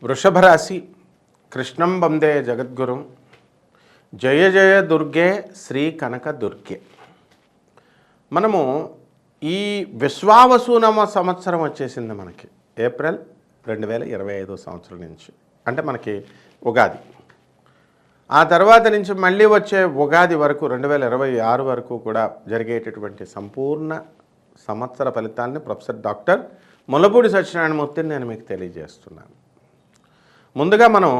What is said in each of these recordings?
వృషభ రాశి కృష్ణం వందే జగద్గురుం జయ జయ దుర్గే శ్రీ కనక దుర్గే. మనము ఈ విశ్వావసునామ సంవత్సరం వచ్చేసింది మనకి ఏప్రిల్ 2025 సంవత్సరం నుంచి, అంటే మనకి ఉగాది. ఆ తర్వాత నుంచి మళ్ళీ వచ్చే ఉగాది వరకు 2026 వరకు కూడా జరిగేటటువంటి సంపూర్ణ సంవత్సర ఫలితాలని ప్రొఫెసర్ డాక్టర్ ముల్లపూడి సత్యనారాయణమూర్తిని నేను మీకు తెలియజేస్తున్నాను. ముందుగా మనం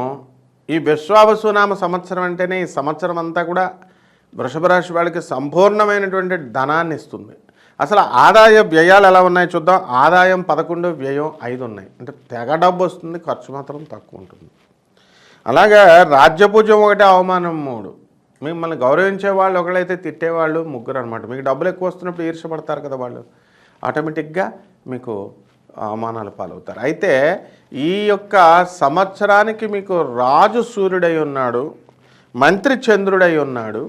ఈ విశ్వావసునామ సంవత్సరం అంటేనే ఈ సంవత్సరం అంతా కూడా వృషభ రాశి వాళ్ళకి సంపూర్ణమైనటువంటి ధనాన్ని ఇస్తుంది. అసలు ఆదాయ వ్యయాలు ఎలా ఉన్నాయి చూద్దాం. ఆదాయం 11, వ్యయం 5 ఉన్నాయి. అంటే తెగ డబ్బు వస్తుంది, ఖర్చు మాత్రం తక్కువ ఉంటుంది. అలాగే రాజ్యపూజ్యం 1, అవమానం 3. మిమ్మల్ని గౌరవించే వాళ్ళు ఒకళ్ళైతే తిట్టేవాళ్ళు 3 అనమాట. మీకు డబ్బులు ఎక్కువ వస్తున్నప్పుడు ఈర్షపడతారు కదా వాళ్ళు, ఆటోమేటిక్గా మీకు అవమానాలు పాలవుతారు. అయితే ఈ యొక్క సంవత్సరానికి మీకు రాజు సూర్యుడై ఉన్నాడు, మంత్రి చంద్రుడై ఉన్నాడు,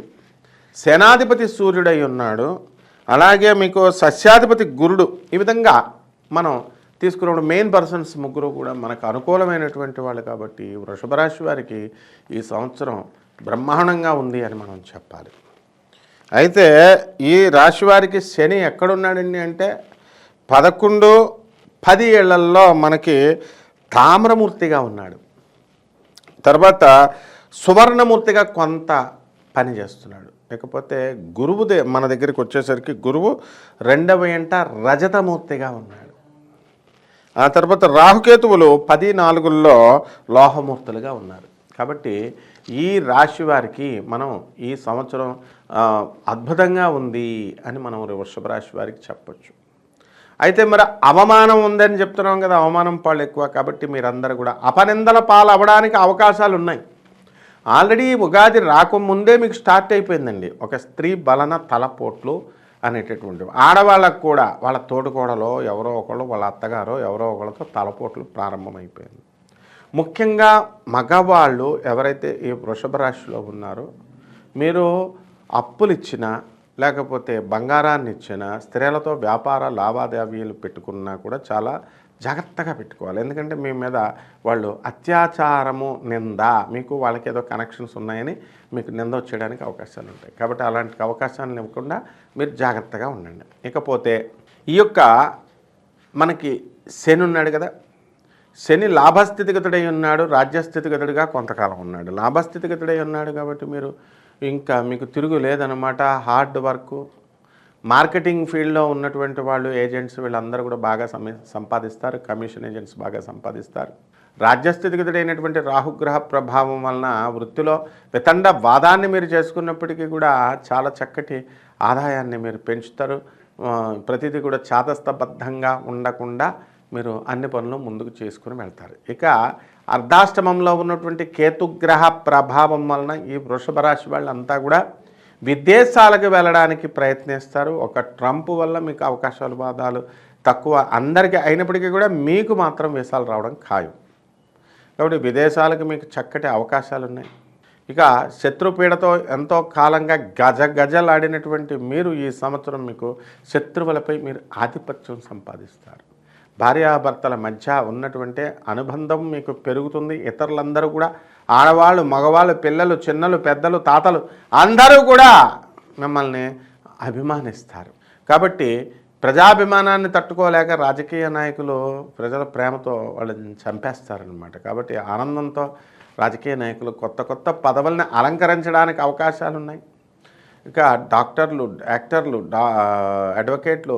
సేనాధిపతి సూర్యుడై ఉన్నాడు, అలాగే మీకు సస్యాధిపతి గురుడు. ఈ విధంగా మనం తీసుకున్నప్పుడు మెయిన్ పర్సన్స్ 3 కూడా మనకు అనుకూలమైనటువంటి వాళ్ళు. కాబట్టి వృషభ రాశి వారికి ఈ సంవత్సరం బ్రహ్మాండంగా ఉంది అని మనం చెప్పాలి. అయితే ఈ రాశి వారికి శని ఎక్కడున్నాడండి అంటే 11, 10 ఏళ్లలో మనకి తామ్రమూర్తిగా ఉన్నాడు. తర్వాత సువర్ణమూర్తిగా కొంత పని చేస్తున్నాడు. ఇకపోతే గురువు మన దగ్గరికి వచ్చేసరికి గురువు 2వ ఇంట రజతమూర్తిగా ఉన్నాడు. ఆ తర్వాత రాహుకేతువులు 10, 4ల్లో లోహమూర్తులుగా ఉన్నారు. కాబట్టి ఈ రాశి వారికి మనం ఈ సంవత్సరం అద్భుతంగా ఉంది అని మనం వృషభ రాశి వారికి చెప్పచ్చు. అయితే మరి అవమానం ఉందని చెప్తున్నాం కదా, అవమానం పాలు ఎక్కువ. కాబట్టి మీరందరూ కూడా అపనిందల పాలు అవ్వడానికి అవకాశాలు ఉన్నాయి. ఆల్రెడీ ఉగాది రాకముందే మీకు స్టార్ట్ అయిపోయిందండి ఒక స్త్రీ బలన తలపోట్లు అనేటటువంటివి. ఆడవాళ్ళకు కూడా వాళ్ళ తోడుకోడలో ఎవరో ఒకళ్ళు, వాళ్ళ అత్తగారో ఎవరో ఒకళ్ళతో తలపోట్లు ప్రారంభమైపోయింది. ముఖ్యంగా మగవాళ్ళు ఎవరైతే ఈ వృషభ రాశిలో ఉన్నారో, మీరు అప్పులు ఇచ్చినా లేకపోతే బంగారాన్ని ఇచ్చినా, స్త్రీలతో వ్యాపార లావాదేవీలు పెట్టుకున్నా కూడా చాలా జాగ్రత్తగా పెట్టుకోవాలి. ఎందుకంటే మీ మీద వాళ్ళు అత్యాచారము, నింద, మీకు వాళ్ళకి ఏదో కనెక్షన్స్ ఉన్నాయని మీకు నింద వచ్చేయడానికి అవకాశాలు ఉంటాయి. కాబట్టి అలాంటి అవకాశాలను ఇవ్వకుండా మీరు జాగ్రత్తగా ఉండండి. ఇకపోతే ఈ యొక్క మనకి శని ఉన్నాడు కదా, శని లాభస్థితిగతుడై ఉన్నాడు, రాజ్యస్థితిగతుడిగా కొంతకాలం ఉన్నాడు. లాభస్థితిగతుడై ఉన్నాడు కాబట్టి మీరు ఇంకా మీకు తిరుగు లేదనమాట. హార్డ్ వర్క్, మార్కెటింగ్ ఫీల్డ్లో ఉన్నటువంటి వాళ్ళు, ఏజెంట్స్, వీళ్ళందరూ కూడా బాగా సంపాదిస్తారు. కమిషన్ ఏజెంట్స్ బాగా సంపాదిస్తారు. రాజ్యస్థితిగతుడైనటువంటి రాహుగ్రహ ప్రభావం వలన వృత్తిలో వితండ వాదాన్ని మీరు చేసుకున్నప్పటికీ కూడా చాలా చక్కటి ఆదాయాన్ని మీరు పెంచుతారు. ప్రతిదీ కూడా చాదస్తబద్ధంగా ఉండకుండా మీరు అన్ని పనులు ముందుకు చేసుకుని వెళ్తారు. ఇక అర్ధాష్టమంలో ఉన్నటువంటి కేతుగ్రహ ప్రభావం వలన ఈ వృషభ రాశి వాళ్ళంతా కూడా విదేశాలకు వెళ్ళడానికి ప్రయత్నిస్తారు. ఒక ట్రంప్ వల్ల మీకు అవకాశాలు బాధాలు తక్కువ అందరికీ అయినప్పటికీ కూడా మీకు మాత్రం వీసాలు రావడం ఖాయం. కాబట్టి విదేశాలకు మీకు చక్కటి అవకాశాలు ఉన్నాయి. ఇక శత్రుపీడతో ఎంతో కాలంగా గజలాడినటువంటి మీరు ఈ సంవత్సరం మీకు శత్రువులపై మీరు ఆధిపత్యం సంపాదిస్తారు. భార్యాభర్తల మధ్య ఉన్నటువంటి అనుబంధం మీకు పెరుగుతుంది. ఇతరులందరూ కూడా ఆడవాళ్ళు, మగవాళ్ళు, పిల్లలు, చిన్నలు, పెద్దలు, తాతలు అందరూ కూడా మిమ్మల్ని అభిమానిస్తారు. కాబట్టి ప్రజాభిమానాన్ని తట్టుకోలేక రాజకీయ నాయకులు ప్రజల ప్రేమతో వాళ్ళని చంపేస్తారనమాట. కాబట్టి ఆనందంతో రాజకీయ నాయకులు కొత్త కొత్త పదవుల్ని అలంకరించడానికి అవకాశాలు ఉన్నాయి. ఇక డాక్టర్లు, యాక్టర్లు, అడ్వకేట్లు,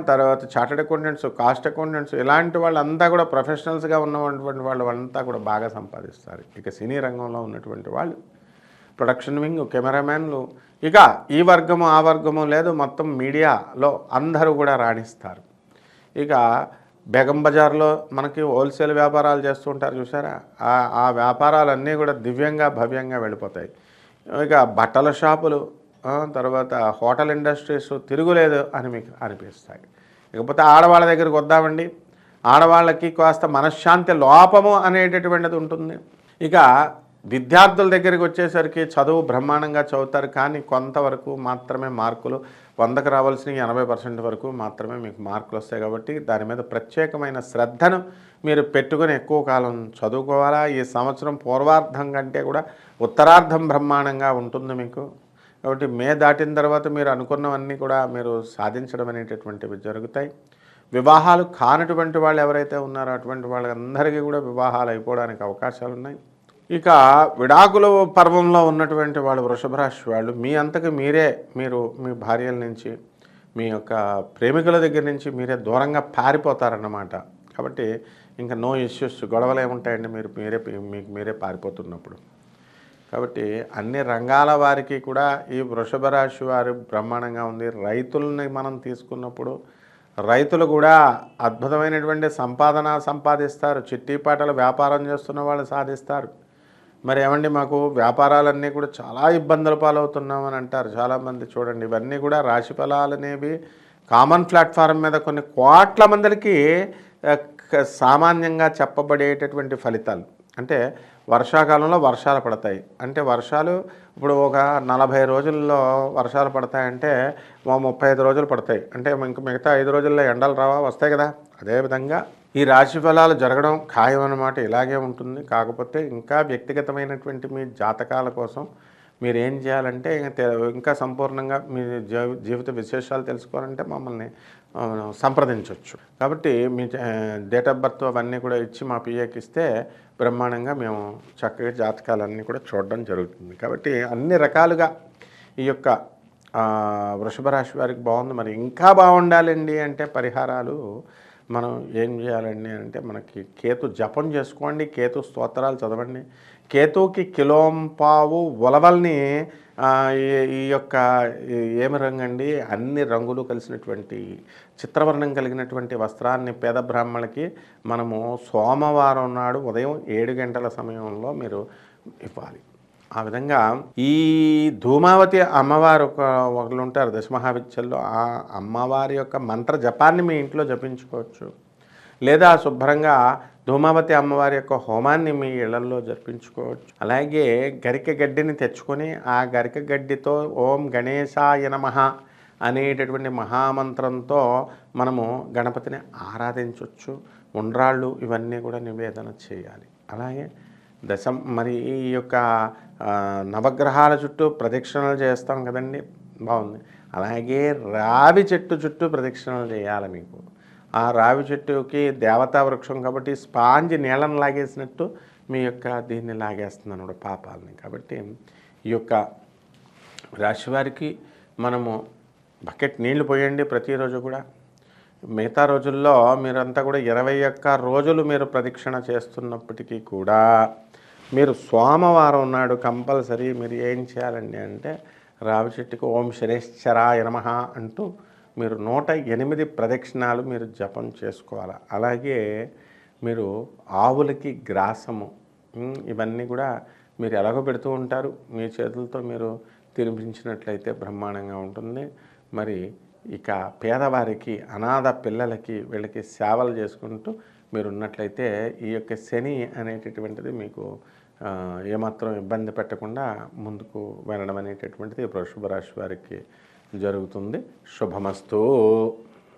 తర్వాత చార్టెడ్ అకౌంటెంట్స్, కాస్ట్ అకౌంటెంట్స్, ఇలాంటి వాళ్ళంతా కూడా ప్రొఫెషనల్స్గా ఉన్నటువంటి వాళ్ళంతా కూడా బాగా సంపాదిస్తారు. ఇక సినీ రంగంలో ఉన్నటువంటి వాళ్ళు, ప్రొడక్షన్ వింగ్, కెమెరామ్యాన్లు, ఇక ఈ వర్గము ఆ వర్గము లేదు, మొత్తం మీడియాలో అందరూ కూడా రాణిస్తారు. ఇక బేగం బజార్లో మనకి హోల్సేల్ వ్యాపారాలు చేస్తూ ఉంటారు చూసారా, ఆ వ్యాపారాలన్నీ కూడా దివ్యంగా భవ్యంగా వెళ్ళిపోతాయి. ఇక బట్టల షాపులు, తర్వాత హోటల్ ఇండస్ట్రీస్ తిరుగులేదు అని మీకు అనిపిస్తాయి. ఇకపోతే ఆడవాళ్ళ దగ్గరికి వద్దామండి. ఆడవాళ్ళకి కాస్త మనశ్శాంతి లోపము అనేటటువంటిది ఉంటుంది. ఇక విద్యార్థుల దగ్గరికి వచ్చేసరికి చదువు బ్రహ్మాండంగా చదువుతారు, కానీ కొంతవరకు మాత్రమే మార్కులు 100కు రావాల్సిన 80% వరకు మాత్రమే మీకు మార్కులు వస్తాయి. కాబట్టి దాని మీద ప్రత్యేకమైన శ్రద్ధను మీరు పెట్టుకుని ఎక్కువ కాలం చదువుకోవాలా. ఈ సంవత్సరం పూర్వార్ధం కంటే కూడా ఉత్తరార్ధం బ్రహ్మాండంగా ఉంటుంది మీకు. కాబట్టి మే దాటిన తర్వాత మీరు అనుకున్నవన్నీ కూడా మీరు సాధించడం అనేటటువంటివి జరుగుతాయి. వివాహాలు కానటువంటి వాళ్ళు ఎవరైతే ఉన్నారో అటువంటి వాళ్ళందరికీ కూడా వివాహాలు అయిపోవడానికి అవకాశాలు ఉన్నాయి. ఇక విడాకుల పర్వంలో ఉన్నటువంటి వాళ్ళు వృషభ రాశి వాళ్ళు మీ అంతకు మీరే మీరు మీ భార్యల నుంచి మీ యొక్క ప్రేమికుల దగ్గర నుంచి మీరే దూరంగా పారిపోతారన్నమాట. కాబట్టి ఇంకా నో ఇష్యూస్, గొడవలు ఏముంటాయండి మీకు మీరే పారిపోతున్నప్పుడు. కాబట్టి అన్ని రంగాల వారికి కూడా ఈ వృషభ రాశి వారు బ్రహ్మాండంగా ఉంది. రైతులని మనం తీసుకున్నప్పుడు రైతులు కూడా అద్భుతమైనటువంటి సంపాదన సంపాదిస్తారు. చిట్టీపాటలు వ్యాపారం చేస్తున్న వాళ్ళు సాధిస్తారు. మరి ఏమండి మాకు వ్యాపారాలన్నీ కూడా చాలా ఇబ్బందుల పాలవుతున్నామని అంటారు చాలామంది. చూడండి, ఇవన్నీ కూడా రాశి ఫలాలు అనేవి కామన్ ప్లాట్ఫారం మీద కొన్ని కోట్ల మందికి సామాన్యంగా చెప్పబడేటటువంటి ఫలితాలు. అంటే వర్షాకాలంలో వర్షాలు పడతాయి అంటే వర్షాలు ఇప్పుడు ఒక 40 రోజుల్లో వర్షాలు పడతాయంటే 35 రోజులు పడతాయి అంటే ఇంక మిగతా 5 రోజుల్లో ఎండలు రావా, వస్తాయి కదా. అదేవిధంగా ఈ రాశి ఫలాలు జరగడం ఖాయం అన్నమాట. ఇలాగే ఉంటుంది. కాకపోతే ఇంకా వ్యక్తిగతమైనటువంటి మీ జాతకాల కోసం మీరు ఏం చేయాలంటే ఇంకా సంపూర్ణంగా మీ జీవిత విశేషాలు తెలుసుకోవాలంటే మమ్మల్ని సంప్రదించవచ్చు. కాబట్టి మీ డేట్ ఆఫ్ బర్త్ అవన్నీ కూడా ఇచ్చి మా పిఏకి ఇస్తే బ్రహ్మాండంగా మేము చక్కగా జాతకాలన్నీ కూడా చూడడం జరుగుతుంది. కాబట్టి అన్ని రకాలుగా ఈ యొక్క వృషభ రాశి వారికి బాగుంది. మరి ఇంకా బాగుండాలండి అంటే పరిహారాలు మనం ఏం చేయాలండి అంటే మనకి కేతు జపం చేసుకోండి, కేతు స్తోత్రాలు చదవండి. కేతుకి కిలోంపావు ఉలవల్ని ఈ యొక్క ఏమి రంగండి అన్ని రంగులు కలిసినటువంటి చిత్రవర్ణం కలిగినటువంటి వస్త్రాన్ని పేద బ్రాహ్మణులకి మనము సోమవారం నాడు ఉదయం 7 గంటల సమయంలో మీరు ఇవ్వాలి. ఆ విధంగా ఈ ధూమావతి అమ్మవారు ఒకళ్ళు ఉంటారు దశమహావిద్యల్లో, ఆ అమ్మవారి యొక్క మంత్ర జపాన్ని మీ ఇంట్లో జపించుకోవచ్చు. లేదా శుభ్రంగా ధూమావతి అమ్మవారి యొక్క హోమాన్ని మీ ఇళ్లలో జరిపించుకోవచ్చు. అలాగే గరిక గడ్డిని తెచ్చుకొని ఆ గరిక గడ్డితో ఓం గణేశాయ నమః అనేటటువంటి మహామంత్రంతో మనము గణపతిని ఆరాధించవచ్చు. ఉండ్రాళ్ళు ఇవన్నీ కూడా నివేదన చేయాలి. అలాగే మరి ఈ యొక్క నవగ్రహాల చుట్టూ ప్రదక్షిణలు చేస్తాం కదండి, బాగుంది. అలాగే రావి చెట్టు చుట్టూ ప్రదక్షిణలు చేయాలి. మీకు ఆ రావి చెట్టుకి దేవతా వృక్షం కాబట్టి స్పాంజ్ నీళ్ళను లాగేసినట్టు మీ యొక్క దీన్ని లాగేస్తుంది అన్నమాట పాపాలని. కాబట్టి ఈ యొక్క రాశివారికి మనము బకెట్ నీళ్లు పోయండి ప్రతిరోజు కూడా. మిగతా రోజుల్లో మీరంతా కూడా 21 రోజులు మీరు ప్రదక్షిణ చేస్తున్నప్పటికీ కూడా మీరు సోమవారం నాడు కంపల్సరీ మీరు ఏం చేయాలండి అంటే రావి చెట్టుకు ఓం శనేశ్వరాయ నమః అంటూ మీరు 108 ప్రదక్షిణాలు మీరు జపం చేసుకోవాలి. అలాగే మీరు ఆవులకి గ్రాసము ఇవన్నీ కూడా మీరు ఎలాగో పెడుతూ ఉంటారు, మీ చేతులతో మీరు తినిపించినట్లయితే బ్రహ్మాండంగా ఉంటుంది. మరి ఇక పేదవారికి అనాథ పిల్లలకి వీళ్ళకి సేవలు చేసుకుంటూ మీరు ఉన్నట్లయితే ఈ యొక్క శని అనేటటువంటిది మీకు ఏమాత్రం ఇబ్బంది పెట్టకుండా ముందుకు వెళ్ళడం అనేటటువంటిది వృషభ రాశి వారికి జరుగుతుంది. శుభమస్తు.